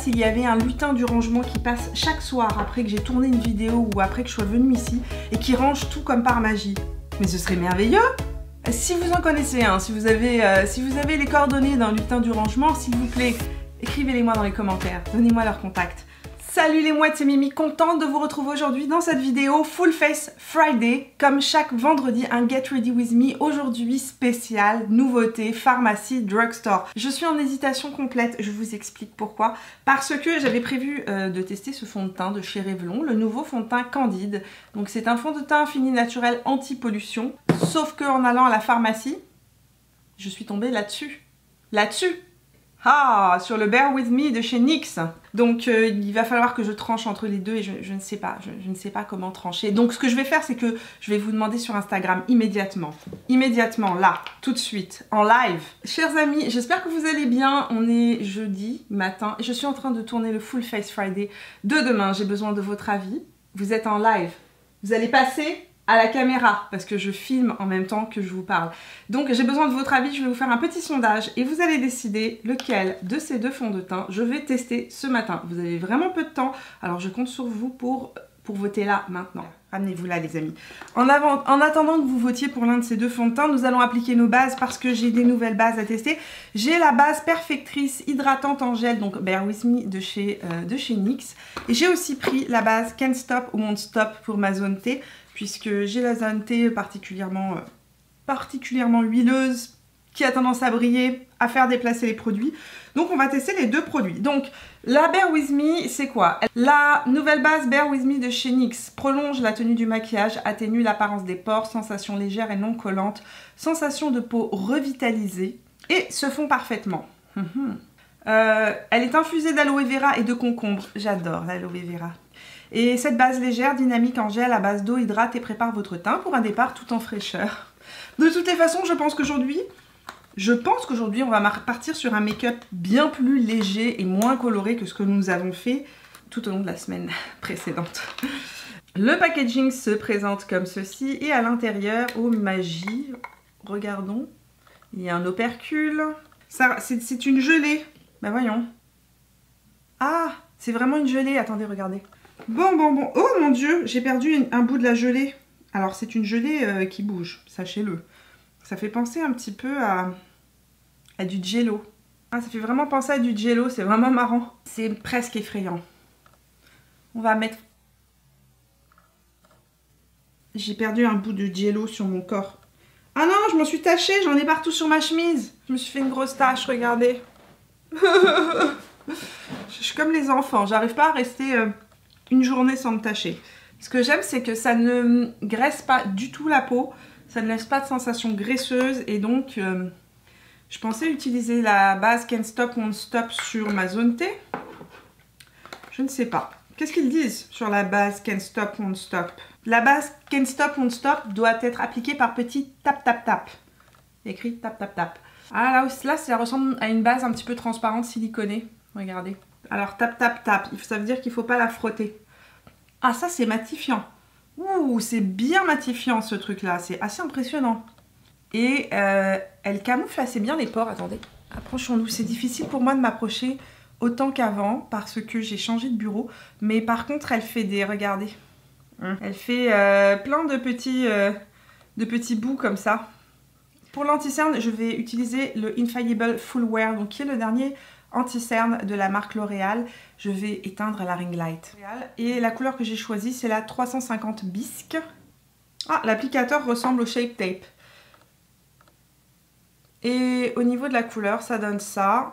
s'il y avait un lutin du rangement qui passe chaque soir après que j'ai tourné une vidéo ou après que je sois venue ici et qui range tout comme par magie. Mais ce serait merveilleux! Si vous en connaissez un, si vous avez les coordonnées d'un lutin du rangement, s'il vous plaît, écrivez-les-moi dans les commentaires, donnez-moi leur contact. Salut les mouettes, c'est Mimi, contente de vous retrouver aujourd'hui dans cette vidéo Full Face Friday. Comme chaque vendredi, un Get Ready With Me, aujourd'hui spécial, nouveauté, pharmacie, drugstore. Je suis en hésitation complète, je vous explique pourquoi. Parce que j'avais prévu de tester ce fond de teint de chez Revlon, le nouveau fond de teint Candide. Donc c'est un fond de teint fini naturel anti-pollution, sauf qu'en allant à la pharmacie, je suis tombée là-dessus. Ah, sur le Bear With Me de chez NYX. Donc il va falloir que je tranche entre les deux et je ne sais pas, je ne sais pas comment trancher. Donc ce que je vais faire, c'est que je vais vous demander sur Instagram immédiatement, là, tout de suite, en live. Chers amis, j'espère que vous allez bien. On est jeudi matin et je suis en train de tourner le Full Face Friday de demain. J'ai besoin de votre avis. Vous êtes en live. Vous allez passer à la caméra, parce que je filme en même temps que je vous parle. Donc j'ai besoin de votre avis, je vais vous faire un petit sondage et vous allez décider lequel de ces deux fonds de teint je vais tester ce matin. Vous avez vraiment peu de temps, alors je compte sur vous pour voter là, maintenant. Ramenez-vous là les amis. En attendant que vous votiez pour l'un de ces deux fonds de teint, nous allons appliquer nos bases parce que j'ai des nouvelles bases à tester. J'ai la base perfectrice hydratante en gel, donc Bear With Me de chez NYX. Et j'ai aussi pris la base Can't Stop ou Won't Stop pour ma zone T, puisque j'ai la zone T particulièrement huileuse, qui a tendance à briller, à faire déplacer les produits. Donc on va tester les deux produits. Donc la Bear With Me, c'est quoi? La nouvelle base Bear With Me de chez NYX prolonge la tenue du maquillage, atténue l'apparence des pores, sensation légère et non collante, sensation de peau revitalisée et se fond parfaitement. Elle est infusée d'aloe vera et de concombre. J'adore l'aloe vera. Et cette base légère, dynamique en gel à base d'eau hydrate et prépare votre teint pour un départ tout en fraîcheur. De toutes les façons, je pense qu'aujourd'hui, on va partir sur un make-up bien plus léger et moins coloré que ce que nous avons fait tout au long de la semaine précédente. Le packaging se présente comme ceci et à l'intérieur, oh magie, regardons, il y a un opercule. C'est une gelée, ben voyons. Ah, c'est vraiment une gelée, attendez, regardez. Bon, oh mon dieu, j'ai perdu un bout de la gelée. Alors c'est une gelée qui bouge, sachez-le. Ça fait penser un petit peu à du jello. Ah, ça fait vraiment penser à du jello, c'est vraiment marrant. C'est presque effrayant. On va mettre... J'ai perdu un bout de jello sur mon corps. Ah non, je m'en suis tachée, j'en ai partout sur ma chemise. Je me suis fait une grosse tache, regardez. Je suis comme les enfants, j'arrive pas à rester... une journée sans me tacher. Ce que j'aime, c'est que ça ne graisse pas du tout la peau, ça ne laisse pas de sensation graisseuse et donc je pensais utiliser la base Can't Stop Won't Stop sur ma zone T. Je ne sais pas. Qu'est-ce qu'ils disent sur la base Can't Stop Won't Stop? La base Can't Stop Won't Stop doit être appliquée par petits tap tap tap. Écrit tap tap tap. Ah là, ça ressemble à une base un petit peu transparente siliconée. Regardez. Alors tap tap tap, ça veut dire qu'il ne faut pas la frotter. Ah ça c'est matifiant. Ouh, c'est bien matifiant ce truc là, c'est assez impressionnant. Et elle camoufle assez bien les pores, attendez. Approchons-nous, c'est difficile pour moi de m'approcher autant qu'avant parce que j'ai changé de bureau. Mais par contre elle fait des, regardez. Elle fait plein de petits bouts comme ça. Pour l'anti-cerne, je vais utiliser le Infallible Full Wear, donc qui est le dernier anti-cerne de la marque L'Oréal. Je vais éteindre la ring light. Et la couleur que j'ai choisie, c'est la 350 Bisque. Ah, l'applicateur ressemble au Shape Tape. Et au niveau de la couleur, ça donne ça.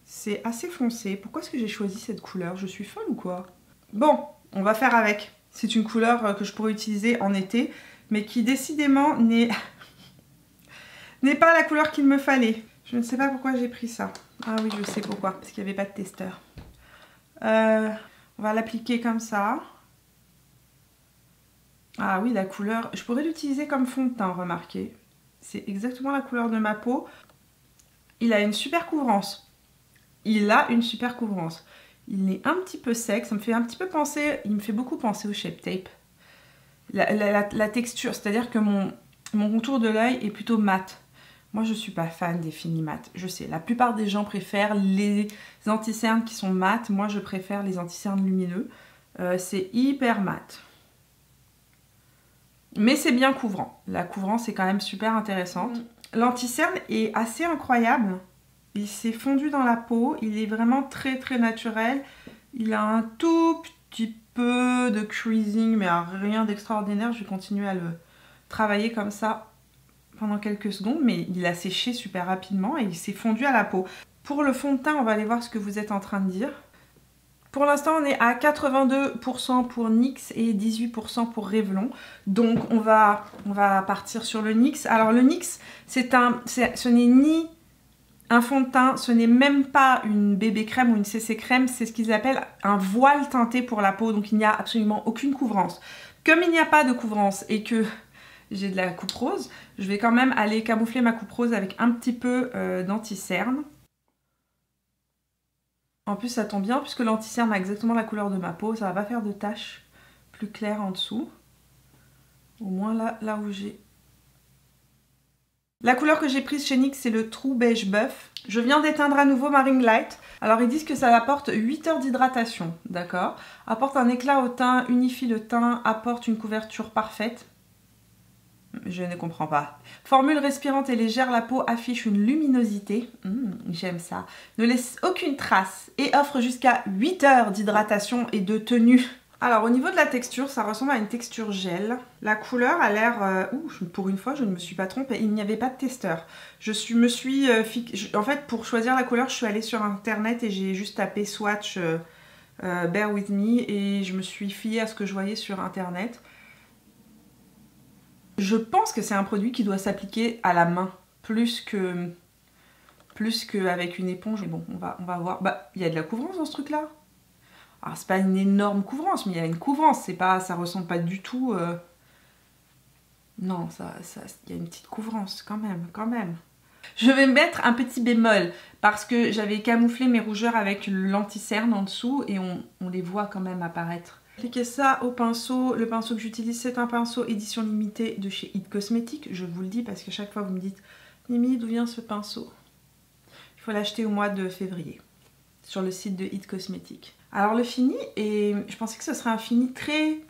C'est assez foncé. Pourquoi est-ce que j'ai choisi cette couleur? Je suis folle ou quoi? Bon, on va faire avec. C'est une couleur que je pourrais utiliser en été, mais qui décidément n'est pas la couleur qu'il me fallait. Je ne sais pas pourquoi j'ai pris ça. Ah oui, je sais pourquoi, parce qu'il n'y avait pas de testeur. On va l'appliquer comme ça. Ah oui, la couleur, je pourrais l'utiliser comme fond de teint, remarquez. C'est exactement la couleur de ma peau. Il a une super couvrance. Il est un petit peu sec, ça me fait un petit peu penser, il me fait beaucoup penser au Shape Tape. La texture, c'est-à-dire que mon contour de l'œil est plutôt mat. Moi, je suis pas fan des finis mat. Je sais, la plupart des gens préfèrent les anti-cernes qui sont mat. Moi, je préfère les anti-cernes lumineux. C'est hyper mat. Mais c'est bien couvrant. La couvrance est quand même super intéressante. L'anti-cerne est assez incroyable. Il s'est fondu dans la peau. Il est vraiment très très naturel. Il a un tout petit peu de creasing, mais rien d'extraordinaire. Je vais continuer à le travailler comme ça pendant quelques secondes, mais il a séché super rapidement et il s'est fondu à la peau. Pour le fond de teint, on va aller voir ce que vous êtes en train de dire. Pour l'instant, on est à 82% pour NYX et 18% pour Revlon. Donc, on va partir sur le NYX. Alors, le NYX, ce n'est ni un fond de teint, ce n'est même pas une bébé crème ou une CC crème. C'est ce qu'ils appellent un voile teinté pour la peau. Donc, il n'y a absolument aucune couvrance. Comme il n'y a pas de couvrance et que j'ai de la coupe rose, je vais quand même aller camoufler ma coupe rose avec un petit peu d'anti-cerne. En plus ça tombe bien puisque l'anti-cerne a exactement la couleur de ma peau, ça va pas faire de taches plus claires en dessous. Au moins là où j'ai... La couleur que j'ai prise chez NYX, c'est le True Beige Buff. Je viens d'éteindre à nouveau ma ring light. Alors ils disent que ça apporte 8 heures d'hydratation, d'accord? Apporte un éclat au teint, unifie le teint, apporte une couverture parfaite. Je ne comprends pas. Formule respirante et légère, la peau affiche une luminosité. J'aime ça. Ne laisse aucune trace et offre jusqu'à 8 heures d'hydratation et de tenue. Alors au niveau de la texture, ça ressemble à une texture gel. La couleur a l'air... pour une fois, je ne me suis pas trompée. Il n'y avait pas de testeur. En fait, pour choisir la couleur, je suis allée sur internet et j'ai juste tapé swatch Bear With Me et je me suis fiée à ce que je voyais sur internet. Je pense que c'est un produit qui doit s'appliquer à la main, plus qu'avec une éponge. Mais bon, on va voir. Bah, il y a de la couvrance dans ce truc-là. Alors, c'est pas une énorme couvrance, mais il y a une couvrance. Ça ressemble pas du tout... Non, il y a une petite couvrance, quand même. Je vais mettre un petit bémol, parce que j'avais camouflé mes rougeurs avec l'anti-cerne en dessous, et on les voit quand même apparaître. Appliquez ça au pinceau. Le pinceau que j'utilise, c'est un pinceau édition limitée de chez It Cosmetics. Je vous le dis parce que chaque fois vous me dites « Mimi, d'où vient ce pinceau ?» Il faut l'acheter au mois de février sur le site de It Cosmetics. Alors le fini, je pensais que ce serait un fini très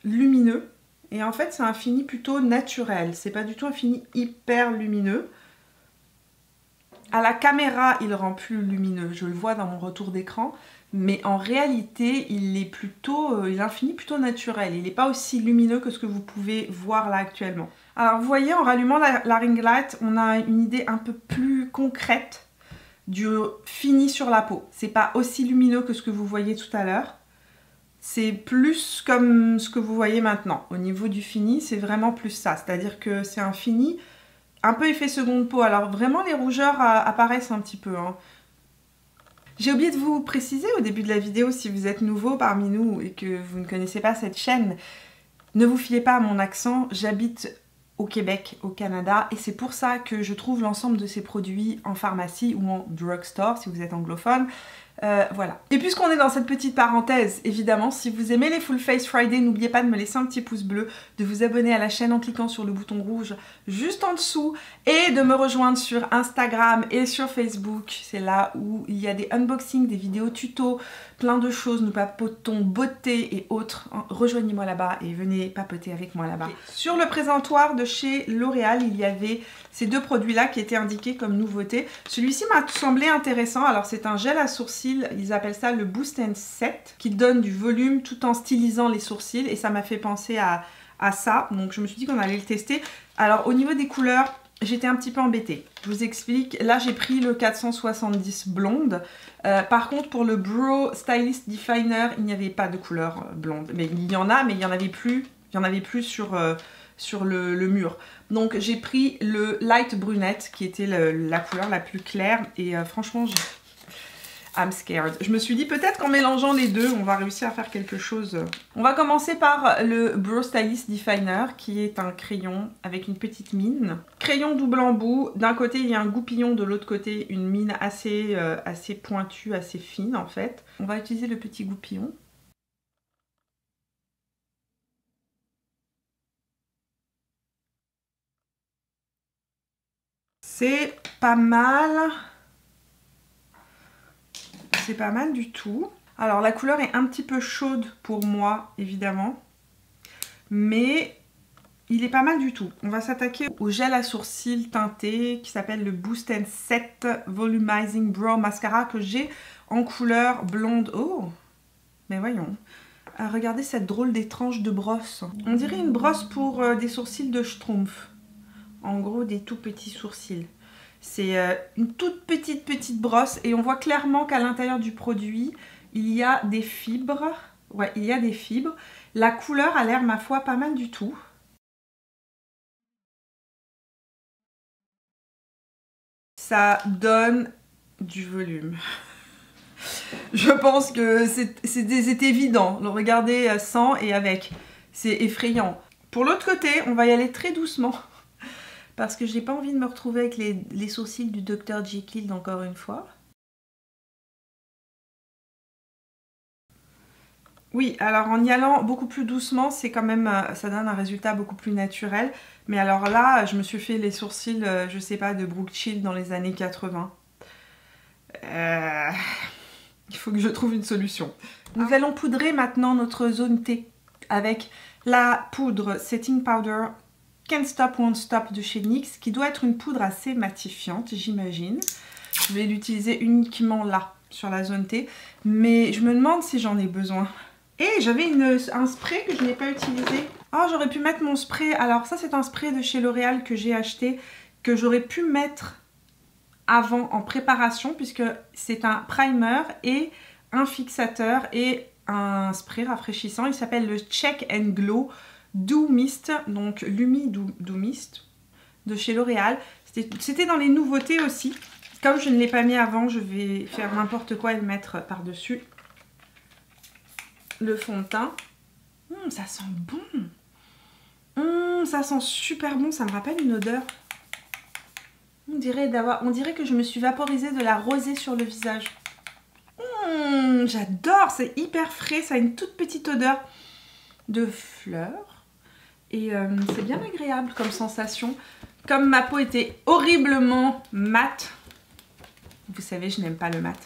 lumineux. Et en fait, c'est un fini plutôt naturel. C'est pas du tout un fini hyper lumineux. À la caméra, il rend plus lumineux. Je le vois dans mon retour d'écran. Mais en réalité, il a un fini plutôt naturel. Il n'est pas aussi lumineux que ce que vous pouvez voir là actuellement. Alors vous voyez, en rallumant la ring light, on a une idée un peu plus concrète du fini sur la peau. C'est pas aussi lumineux que ce que vous voyez tout à l'heure. C'est plus comme ce que vous voyez maintenant. Au niveau du fini, c'est vraiment plus ça. C'est-à-dire que c'est un fini un peu effet seconde peau. Alors vraiment, les rougeurs apparaissent un petit peu, hein. J'ai oublié de vous préciser au début de la vidéo, si vous êtes nouveau parmi nous et que vous ne connaissez pas cette chaîne, ne vous fiez pas à mon accent, j'habite au Québec, au Canada, et c'est pour ça que je trouve l'ensemble de ces produits en pharmacie ou en drugstore, si vous êtes anglophone. Voilà. Et puisqu'on est dans cette petite parenthèse, évidemment, si vous aimez les Full Face Friday, n'oubliez pas de me laisser un petit pouce bleu, de vous abonner à la chaîne en cliquant sur le bouton rouge juste en dessous et de me rejoindre sur Instagram et sur Facebook. C'est là où il y a des unboxings, des vidéos tutos, plein de choses. Nous papotons beauté et autres. Rejoignez-moi là-bas et venez papoter avec moi là-bas. Okay. Sur le présentoir de chez L'Oréal, il y avait ces deux produits-là qui étaient indiqués comme nouveauté. Celui-ci m'a semblé intéressant. Alors c'est un gel à sourcils. Ils appellent ça le Boost and Set, qui donne du volume tout en stylisant les sourcils, et ça m'a fait penser à ça, donc je me suis dit qu'on allait le tester. Alors au niveau des couleurs, j'étais un petit peu embêtée. Je vous explique, là j'ai pris le 470 blonde, par contre pour le Brow Stylist Definer, il n'y avait pas de couleur blonde, mais il y en a, mais il n'y en avait plus, sur le mur. Donc j'ai pris le Light Brunette, qui était la couleur la plus claire, et franchement, I'm scared. Je me suis dit peut-être qu'en mélangeant les deux, on va réussir à faire quelque chose. On va commencer par le Brow Stylist Definer, qui est un crayon avec une petite mine. Crayon double embout. D'un côté, il y a un goupillon, de l'autre côté, une mine assez pointue, assez fine en fait. On va utiliser le petit goupillon. C'est pas mal. C'est pas mal du tout. Alors la couleur est un petit peu chaude pour moi, évidemment. Mais il est pas mal du tout. On va s'attaquer au gel à sourcils teinté qui s'appelle le Boost and Set Volumizing Brow Mascara que j'ai en couleur blonde. Oh, mais voyons. Regardez cette drôle d'étrange de brosse. On dirait une brosse pour des sourcils de Schtroumpf. En gros, des tout petits sourcils. C'est une toute petite brosse et on voit clairement qu'à l'intérieur du produit, il y a des fibres. Ouais, il y a des fibres. La couleur a l'air, ma foi, pas mal du tout. Ça donne du volume. Je pense que c'était évident. Le regarder sans et avec. C'est effrayant. Pour l'autre côté, on va y aller très doucement. Parce que j'ai pas envie de me retrouver avec les sourcils du Dr Jekyll encore une fois. Oui, alors en y allant beaucoup plus doucement, c'est quand même, ça donne un résultat beaucoup plus naturel. Mais alors là, je me suis fait les sourcils, je sais pas, de Brooke Shield dans les années 80. Il faut que je trouve une solution. Nous allons poudrer maintenant notre zone T avec la poudre Setting Powder Can't Stop Won't Stop de chez NYX, qui doit être une poudre assez matifiante, j'imagine. Je vais l'utiliser uniquement là, sur la zone T, mais je me demande si j'en ai besoin. Et j'avais un spray que je n'ai pas utilisé. Oh, j'aurais pu mettre mon spray. Alors ça, c'est un spray de chez L'Oréal que j'ai acheté, que j'aurais pu mettre avant en préparation, puisque c'est un primer et un fixateur et un spray rafraîchissant. Il s'appelle le Check and Glow Dew Mist, donc Lumi Dew Mist de chez L'Oréal. C'était dans les nouveautés aussi. Comme je ne l'ai pas mis avant, je vais faire n'importe quoi et le mettre par-dessus le fond de teint. Ça sent bon. Ça sent super bon, ça me rappelle une odeur. On dirait que je me suis vaporisée de la rosée sur le visage. J'adore, c'est hyper frais, ça a une toute petite odeur de fleurs. Et c'est bien agréable comme sensation. Comme ma peau était horriblement mate, vous savez, je n'aime pas le mat.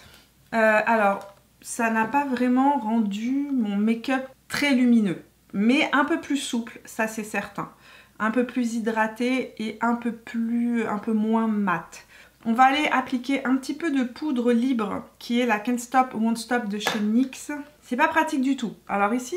Alors, ça n'a pas vraiment rendu mon make-up très lumineux, mais un peu plus souple, ça c'est certain. Un peu plus hydraté et un peu moins mat. On va aller appliquer un petit peu de poudre libre qui est la Can't Stop Won't Stop de chez NYX. C'est pas pratique du tout. Alors ici,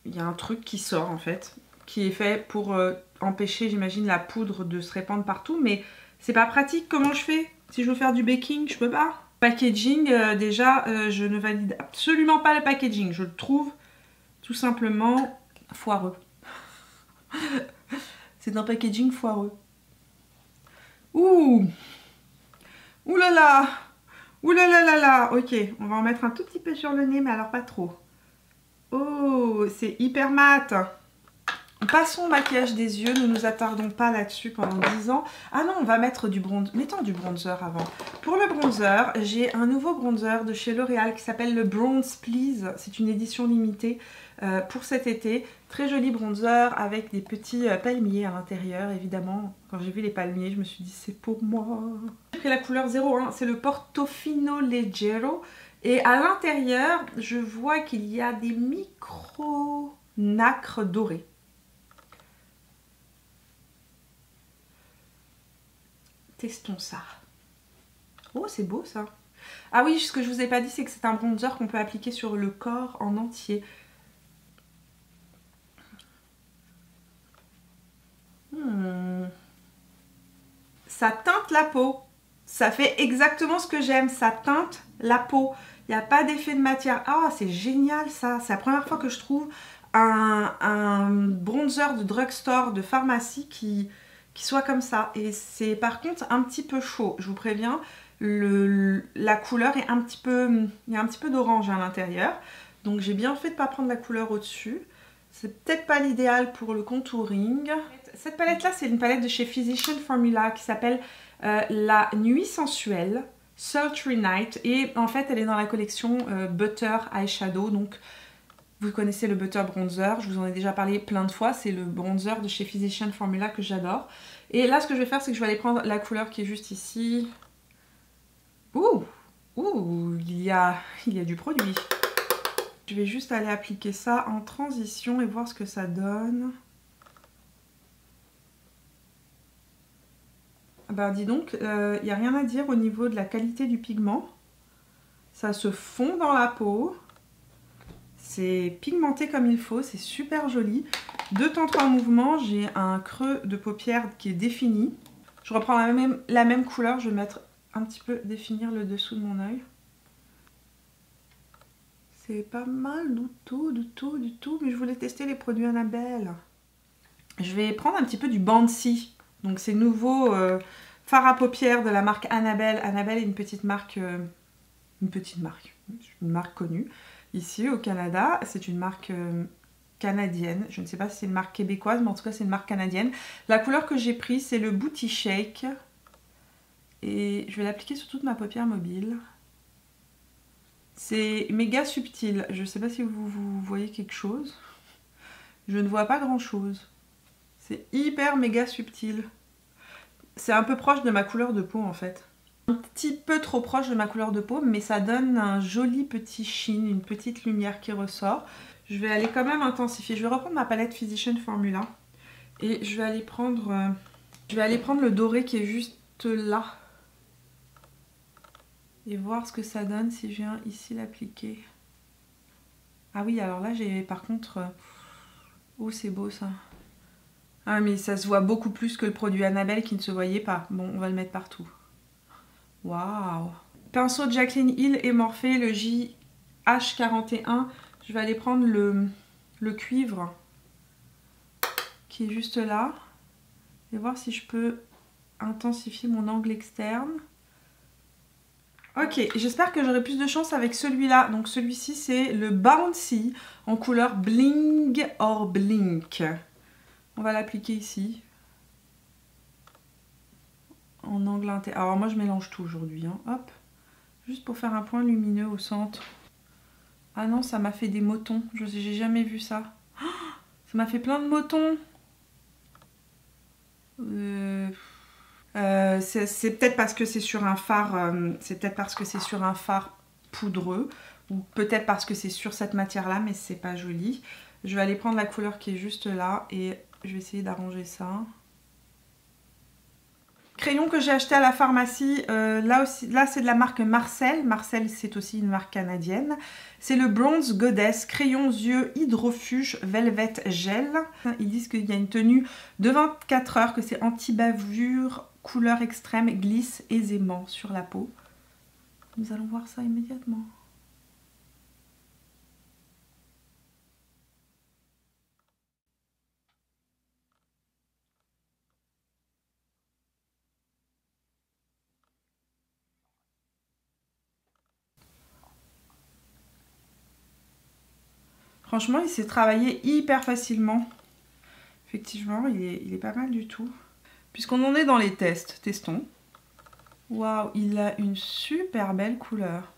il y a un truc qui sort en fait, qui est fait pour empêcher, j'imagine, la poudre de se répandre partout, mais c'est pas pratique. Comment je fais? Si je veux faire du baking, je peux pas. Packaging, déjà, je ne valide absolument pas le packaging. Je le trouve tout simplement foireux. C'est un packaging foireux. Ouh! Ouh là là! Ouh là là là là! Ok, on va en mettre un tout petit peu sur le nez, mais alors pas trop. Oh, c'est hyper mat! Passons au maquillage des yeux, ne nous attardons pas là-dessus pendant 10 ans. Ah non, on va mettre du bronzer. Mettons du bronzer avant. Pour le bronzer, j'ai un nouveau bronzer de chez L'Oréal qui s'appelle le Bronze Please. C'est une édition limitée pour cet été. Très joli bronzer avec des petits palmiers à l'intérieur, évidemment. Quand j'ai vu les palmiers, je me suis dit c'est pour moi. J'ai pris la couleur 01, c'est le Portofino Leggero. Et à l'intérieur, je vois qu'il y a des micro nacres dorés. Testons ça. Oh, c'est beau ça. Ah oui, ce que je vous ai pas dit, c'est que c'est un bronzer qu'on peut appliquer sur le corps en entier. Ça teinte la peau. Ça fait exactement ce que j'aime. Ça teinte la peau. Il n'y a pas d'effet de matière. Ah, c'est génial ça. C'est la première fois que je trouve un bronzer de drugstore, de pharmacie qui soit comme ça. Et c'est par contre un petit peu chaud, je vous préviens. La couleur est un petit peu... Il y a un petit peu d'orange à l'intérieur. Donc j'ai bien fait de ne pas prendre la couleur au-dessus. C'est peut-être pas l'idéal pour le contouring. Cette palette-là, c'est une palette de chez Physician Formula qui s'appelle La Nuit Sensuelle, Sultry Night. Et en fait, elle est dans la collection Butter Eyeshadow. Donc Vous connaissez le Butter Bronzer, je vous en ai déjà parlé plein de fois, c'est le bronzer de chez Physician Formula que j'adore. Et là ce que je vais faire c'est que je vais aller prendre la couleur qui est juste ici. Ouh, il y a du produit. Je vais juste aller appliquer ça en transition et voir ce que ça donne. Bah dis donc, il n'y a rien à dire au niveau de la qualité du pigment. Ça se fond dans la peau. C'est pigmenté comme il faut, c'est super joli. 2 temps 3 mouvements, j'ai un creux de paupière qui est défini. Je reprends la même couleur, je vais mettre un petit peu définir le dessous de mon œil. C'est pas mal du tout, mais je voulais tester les produits Annabelle. Je vais prendre un petit peu du Bansi. Donc c'est nouveau fard à paupières de la marque Annabelle. Annabelle est une marque connue. Ici au Canada, c'est une marque canadienne. Je ne sais pas si c'est une marque québécoise, mais en tout cas c'est une marque canadienne. La couleur que j'ai prise, c'est le Booty Shake. Et je vais l'appliquer sur toute ma paupière mobile. C'est méga subtil. Je ne sais pas si vous voyez quelque chose. Je ne vois pas grand chose. C'est hyper méga subtil. C'est un peu proche de ma couleur de peau en fait. Un petit peu trop proche de ma couleur de peau, mais ça donne un joli petit sheen, une petite lumière qui ressort. Je vais aller quand même intensifier. Je vais reprendre ma palette Physician Formula et je vais aller prendre le doré qui est juste là et voir ce que ça donne si je viens ici l'appliquer. Ah oui, alors là j'ai par contre... Oh c'est beau ça. Ah mais ça se voit beaucoup plus que le produit Annabelle qui ne se voyait pas. Bon, on va le mettre partout. Waouh! Pinceau Jaclyn Hill et Morphe, le JH41. Je vais aller prendre le cuivre qui est juste là et voir si je peux intensifier mon angle externe. Ok, j'espère que j'aurai plus de chance avec celui-là. Donc celui-ci c'est le Bouncy en couleur Bling or Blink. On va l'appliquer ici. En angle interne. Alors moi je mélange tout aujourd'hui. Hein. Hop. Juste pour faire un point lumineux au centre. Ah non, ça m'a fait des motons. J'ai jamais vu ça. Oh, ça m'a fait plein de motons. C'est peut-être parce que c'est sur un fard. C'est peut-être parce que c'est sur un fard poudreux. Ou peut-être parce que c'est sur cette matière-là, mais c'est pas joli. Je vais aller prendre la couleur qui est juste là et je vais essayer d'arranger ça. Crayon que j'ai acheté à la pharmacie, là c'est de la marque Marcel. Marcel c'est aussi une marque canadienne. C'est le Bronze Goddess crayon yeux hydrofuge Velvet Gel. Ils disent qu'il y a une tenue de 24 heures, que c'est anti-bavure, couleur extrême, glisse aisément sur la peau. Nous allons voir ça immédiatement. Franchement, il s'est travaillé hyper facilement. Effectivement, il est pas mal du tout. Puisqu'on en est dans les tests, testons. Waouh, il a une super belle couleur.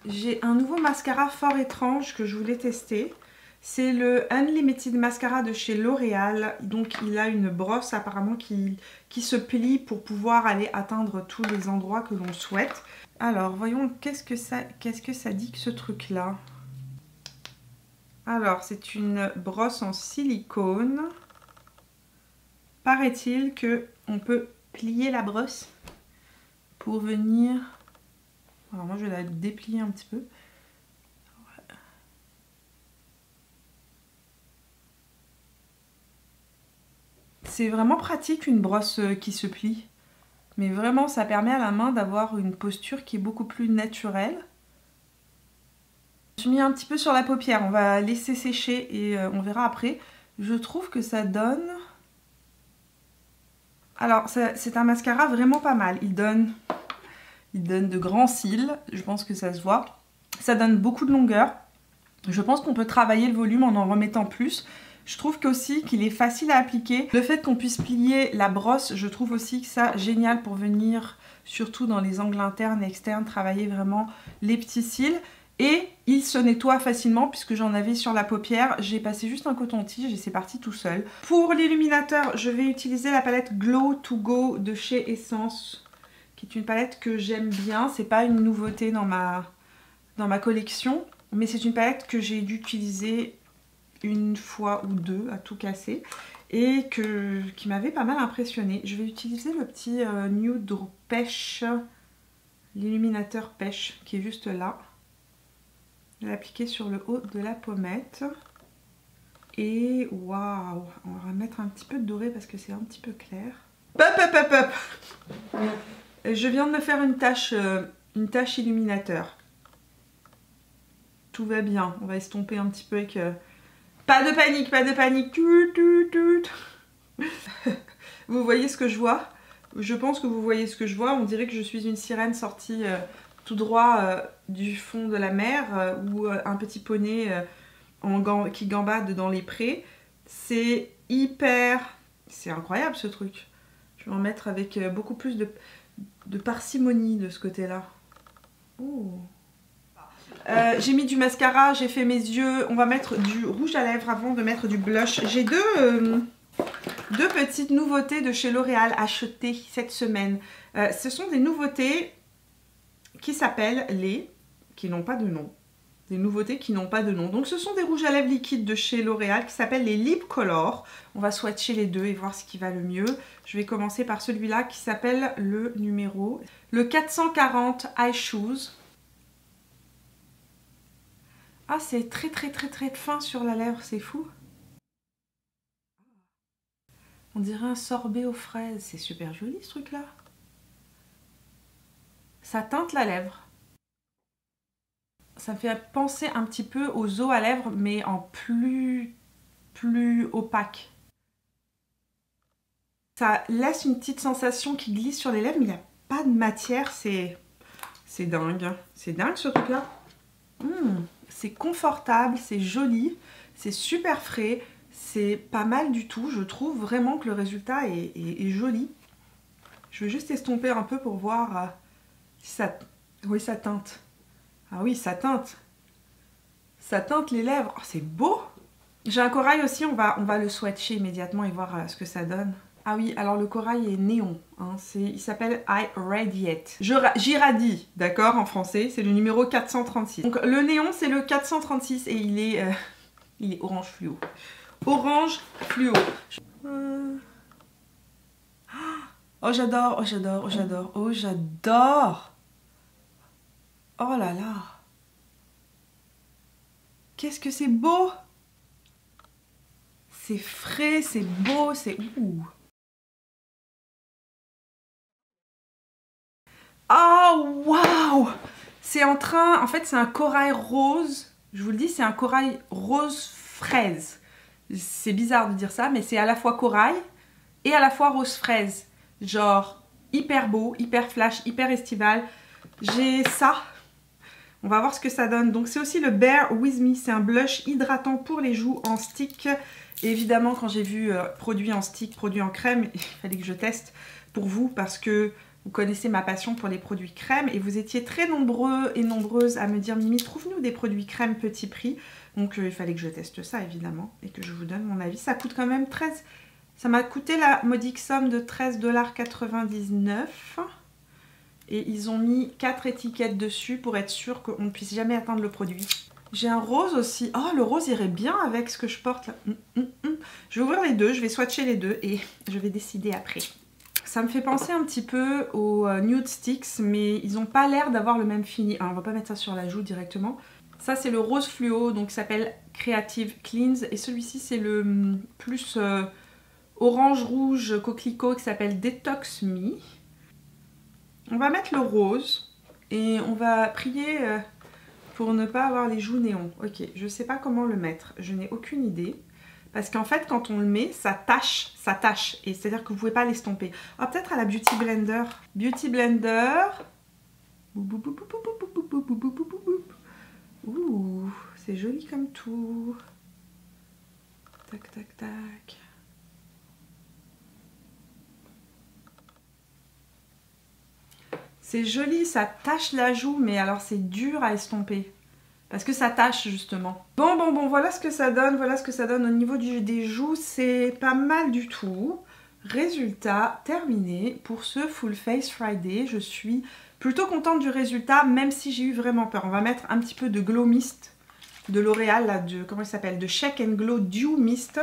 J'ai un nouveau mascara fort étrange que je voulais tester. C'est le Unlimited Mascara de chez L'Oréal. Donc il a une brosse apparemment qui se plie pour pouvoir aller atteindre tous les endroits que l'on souhaite. Alors voyons qu'est-ce que ça dit que ce truc là. Alors c'est une brosse en silicone. Paraît-il qu'on peut plier la brosse pour venir... Alors moi je vais la déplier un petit peu. C'est vraiment pratique une brosse qui se plie. Mais vraiment ça permet à la main d'avoir une posture qui est beaucoup plus naturelle. Je suis mis un petit peu sur la paupière, on va laisser sécher et on verra après. Je trouve que ça donne... Alors c'est un mascara vraiment pas mal. Il donne de grands cils, je pense que ça se voit. Ça donne beaucoup de longueur. Je pense qu'on peut travailler le volume en remettant plus. Je trouve aussi qu'il est facile à appliquer. Le fait qu'on puisse plier la brosse, je trouve aussi que ça génial pour venir, surtout dans les angles internes et externes, travailler vraiment les petits cils. Et il se nettoie facilement puisque j'en avais sur la paupière. J'ai passé juste un coton-tige et c'est parti tout seul. Pour l'illuminateur, je vais utiliser la palette Glow to Go de chez Essence, qui est une palette que j'aime bien. C'est pas une nouveauté dans ma collection, mais c'est une palette que j'ai dû utiliser une fois ou deux à tout casser et qui m'avait pas mal impressionnée. Je vais utiliser le petit Nude Pêche, l'illuminateur Pêche qui est juste là. Je vais l'appliquer sur le haut de la pommette. Et waouh, on va mettre un petit peu de doré parce que c'est un petit peu clair. Hop, hop, hop, hop. Je viens de me faire une tache illuminateur. Tout va bien, on va estomper un petit peu avec... Pas de panique, pas de panique. Vous voyez ce que je vois? Je pense que vous voyez ce que je vois. On dirait que je suis une sirène sortie tout droit du fond de la mer ou un petit poney qui gambade dans les prés. C'est hyper... C'est incroyable ce truc. Je vais en mettre avec beaucoup plus de parcimonie de ce côté-là. Oh. J'ai mis du mascara, j'ai fait mes yeux. On va mettre du rouge à lèvres avant de mettre du blush. J'ai deux petites nouveautés de chez L'Oréal achetées cette semaine. Ce sont des nouveautés qui s'appellent qui n'ont pas de nom. Des nouveautés qui n'ont pas de nom. Donc ce sont des rouges à lèvres liquides de chez L'Oréal qui s'appellent les Lip Color. On va swatcher les deux et voir ce qui va le mieux. Je vais commencer par celui-là qui s'appelle le 440 Eye Shoes. Ah, c'est très fin sur la lèvre, c'est fou. On dirait un sorbet aux fraises. C'est super joli ce truc-là. Ça teinte la lèvre. Ça me fait penser un petit peu aux os à lèvres, mais en plus opaque. Ça laisse une petite sensation qui glisse sur les lèvres, mais il n'y a pas de matière. C'est dingue. C'est dingue ce truc-là. C'est confortable, c'est joli, c'est super frais. C'est pas mal du tout. Je trouve vraiment que le résultat est joli. Je vais juste estomper un peu pour voir si ça... Oui, ça teinte. Ah oui, ça teinte. Ça teinte les lèvres. Oh, c'est beau. J'ai un corail aussi, on va le swatcher immédiatement et voir ce que ça donne. Ah oui, alors le corail est néon. Hein, il s'appelle I Radiate. J'irradie, d'accord, en français. C'est le numéro 436. Donc le néon, c'est le 436 et il est orange fluo. Orange fluo. Oh j'adore, oh j'adore, oh j'adore, oh j'adore. Oh là là. Qu'est-ce que c'est beau. C'est frais, c'est beau, c'est... Ouh. Oh waouh. C'est en train... En fait c'est un corail rose. Je vous le dis, c'est un corail rose fraise. C'est bizarre de dire ça, mais c'est à la fois corail et à la fois rose fraise. Genre hyper beau, hyper flash, hyper estival. J'ai ça. On va voir ce que ça donne. Donc c'est aussi le Bear With Me. C'est un blush hydratant pour les joues en stick. Et évidemment quand j'ai vu produit en stick, produit en crème, il fallait que je teste pour vous parce que vous connaissez ma passion pour les produits crème. Et vous étiez très nombreux et nombreuses à me dire Mimi, trouve-nous des produits crème petit prix. Donc il fallait que je teste ça évidemment et que je vous donne mon avis. Ça coûte quand même 13... Ça m'a coûté la modique somme de 13,99 $. Et ils ont mis 4 étiquettes dessus pour être sûr qu'on ne puisse jamais atteindre le produit. J'ai un rose aussi. Oh, le rose irait bien avec ce que je porte là. Je vais ouvrir les deux, je vais swatcher les deux et je vais décider après. Ça me fait penser un petit peu aux Nude Sticks, mais ils n'ont pas l'air d'avoir le même fini. Alors, on va pas mettre ça sur la joue directement. Ça, c'est le rose fluo, donc qui s'appelle Creative Cleanse. Et celui-ci, c'est le plus orange-rouge coquelicot qui s'appelle Detox Me. On va mettre le rose et on va prier pour ne pas avoir les joues néon. Ok, je sais pas comment le mettre, je n'ai aucune idée. Parce qu'en fait, quand on le met, ça tâche. Et c'est-à-dire que vous pouvez pas l'estomper. Ah, peut-être à la Beauty Blender. Beauty Blender. Ouh, c'est joli comme tout. Tac, tac, tac. C'est joli, ça tache la joue, mais alors c'est dur à estomper. parce que ça tâche justement. Bon, voilà ce que ça donne, au niveau des joues, c'est pas mal du tout. Résultat terminé pour ce Full Face Friday. Je suis plutôt contente du résultat, même si j'ai eu vraiment peur. On va mettre un petit peu de Glow Mist de L'Oréal, là, comment il s'appelle, de Shake and Glow Dew Mist.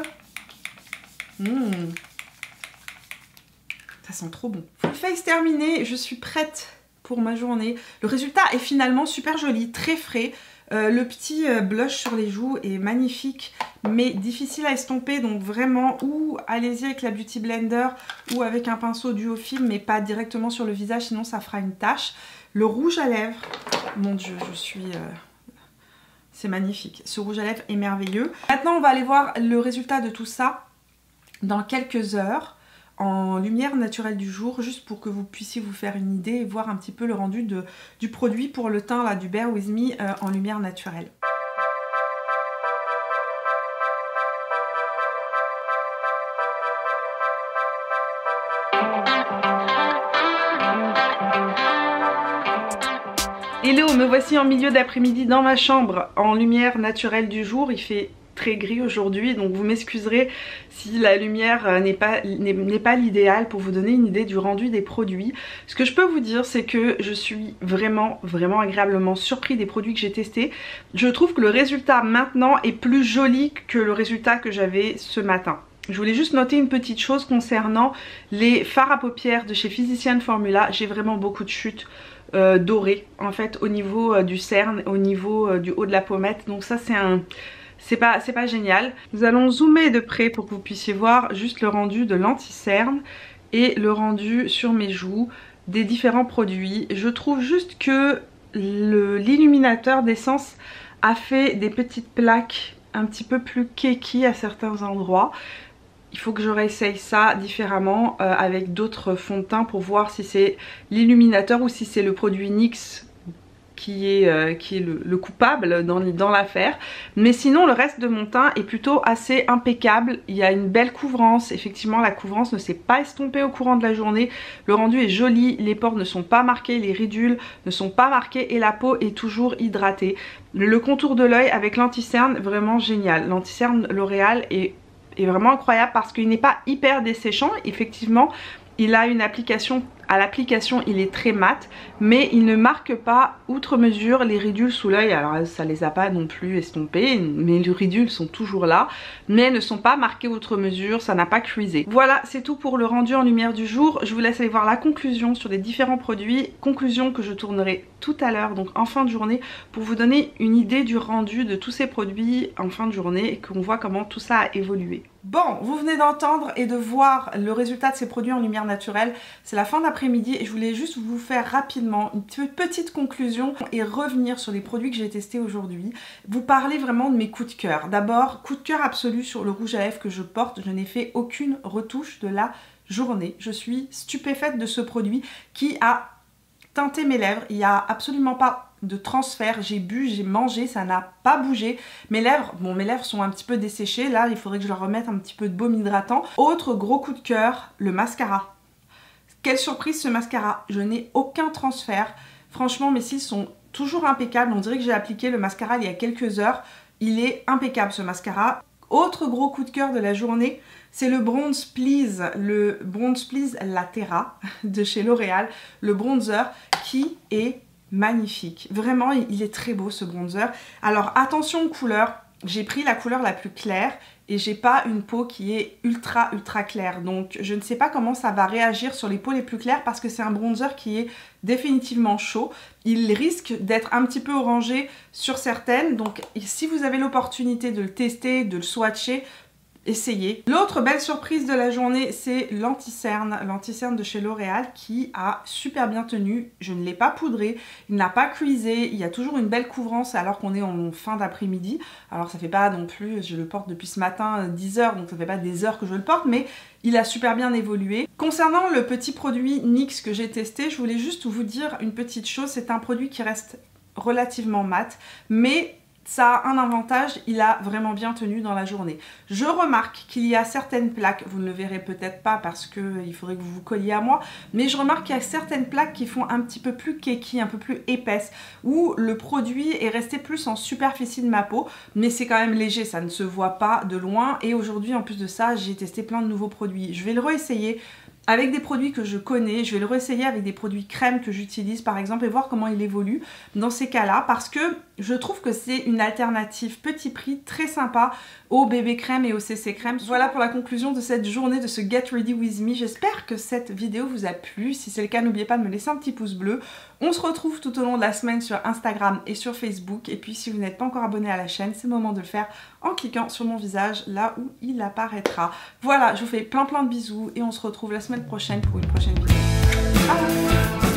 Ça sent trop bon. Full Face terminé, je suis prête pour ma journée. Le résultat est finalement super joli, très frais. Le petit blush sur les joues est magnifique, mais difficile à estomper, donc vraiment, ou allez-y avec la Beauty Blender ou avec un pinceau duofilm, mais pas directement sur le visage, sinon ça fera une tache. Le rouge à lèvres, mon dieu, c'est magnifique. Ce rouge à lèvres est merveilleux. Maintenant, on va aller voir le résultat de tout ça dans quelques heures, en lumière naturelle du jour, juste pour que vous puissiez vous faire une idée et voir un petit peu le rendu du produit pour le teint là, du Bare With Me en lumière naturelle. Hello, me voici en milieu d'après-midi dans ma chambre en lumière naturelle du jour. Il fait très gris aujourd'hui, donc vous m'excuserez si la lumière n'est pas l'idéal pour vous donner une idée du rendu des produits. Ce que je peux vous dire, c'est que je suis vraiment agréablement surpris des produits que j'ai testés. Je trouve que le résultat maintenant est plus joli que le résultat que j'avais ce matin. Je voulais juste noter une petite chose concernant les fards à paupières de chez Physicians Formula. J'ai vraiment beaucoup de chutes dorées en fait au niveau du cerne, au niveau du haut de la pommette, donc ça c'est pas génial. Nous allons zoomer de près pour que vous puissiez voir juste le rendu de l'anti-cerne et le rendu sur mes joues des différents produits. Je trouve juste que l'illuminateur d'essence a fait des petites plaques un petit peu plus keki à certains endroits. Il faut que je réessaye ça différemment avec d'autres fonds de teint pour voir si c'est l'illuminateur ou si c'est le produit NYX qui est le coupable dans l'affaire. Mais sinon le reste de mon teint est plutôt assez impeccable. Il y a une belle couvrance, effectivement la couvrance ne s'est pas estompée au courant de la journée. Le rendu est joli, les pores ne sont pas marqués, les ridules ne sont pas marquées et la peau est toujours hydratée. Le contour de l'œil avec l'anti-cerne, vraiment génial. L'anti-cerne L'Oréal est vraiment incroyable parce qu'il n'est pas hyper desséchant. Effectivement, il a une application, à l'application il est très mat, mais il ne marque pas outre mesure les ridules sous l'œil. Alors ça les a pas non plus estompées, mais les ridules sont toujours là, mais elles ne sont pas marquées outre mesure, ça n'a pas cuisé. Voilà, c'est tout pour le rendu en lumière du jour. Je vous laisse aller voir la conclusion sur les différents produits, conclusion que je tournerai tout à l'heure, donc en fin de journée, pour vous donner une idée du rendu de tous ces produits en fin de journée et qu'on voit comment tout ça a évolué. Bon, vous venez d'entendre et de voir le résultat de ces produits en lumière naturelle. C'est la fin d'après-midi et je voulais juste vous faire rapidement une petite conclusion et revenir sur les produits que j'ai testés aujourd'hui. Vous parler vraiment de mes coups de cœur. D'abord, coup de cœur absolu sur le rouge à lèvres que je porte. Je n'ai fait aucune retouche de la journée. Je suis stupéfaite de ce produit qui a teinté mes lèvres. Il n'y a absolument pas de transfert, j'ai bu, j'ai mangé, ça n'a pas bougé. Mes lèvres, bon mes lèvres sont un petit peu desséchées, là il faudrait que je leur remette un petit peu de baume hydratant. Autre gros coup de cœur, le mascara. Quelle surprise ce mascara, je n'ai aucun transfert. Franchement mes cils sont toujours impeccables, on dirait que j'ai appliqué le mascara il y a quelques heures. Il est impeccable ce mascara. Autre gros coup de cœur de la journée, c'est le Bronze Please La Terra de chez L'Oréal, le bronzer qui est magnifique. Vraiment, il est très beau ce bronzer. Alors attention aux couleurs, j'ai pris la couleur la plus claire et j'ai pas une peau qui est ultra claire. Donc je ne sais pas comment ça va réagir sur les peaux les plus claires parce que c'est un bronzer qui est définitivement chaud. Il risque d'être un petit peu orangé sur certaines. Donc si vous avez l'opportunité de le tester, de le swatcher, essayez. L'autre belle surprise de la journée, c'est l'anti-cerne de chez L'Oréal qui a super bien tenu. Je ne l'ai pas poudré, il n'a pas cuisé, il y a toujours une belle couvrance alors qu'on est en fin d'après-midi. Alors ça fait pas non plus, je le porte depuis ce matin 10 heures, donc ça fait pas des heures que je le porte, mais il a super bien évolué. Concernant le petit produit NYX que j'ai testé, je voulais juste vous dire une petite chose, c'est un produit qui reste relativement mat, mais ça a un avantage, il a vraiment bien tenu dans la journée. Je remarque qu'il y a certaines plaques, vous ne le verrez peut-être pas parce qu'il faudrait que vous vous colliez à moi, mais je remarque qu'il y a certaines plaques qui font un petit peu plus cakey, un peu plus épaisse, où le produit est resté plus en superficie de ma peau, mais c'est quand même léger, ça ne se voit pas de loin. Et aujourd'hui, en plus de ça, j'ai testé plein de nouveaux produits. Je vais le réessayer avec des produits que je connais, je vais le réessayer avec des produits crème que j'utilise par exemple et voir comment il évolue dans ces cas-là, parce que je trouve que c'est une alternative petit prix très sympa au bébé crème et au CC crème. Voilà pour la conclusion de cette journée de ce Get Ready With Me. J'espère que cette vidéo vous a plu. Si c'est le cas, n'oubliez pas de me laisser un petit pouce bleu. On se retrouve tout au long de la semaine sur Instagram et sur Facebook. Et puis si vous n'êtes pas encore abonné à la chaîne, c'est le moment de le faire en cliquant sur mon visage là où il apparaîtra. Voilà, je vous fais plein de bisous et on se retrouve la semaine prochaine pour une prochaine vidéo. Bye.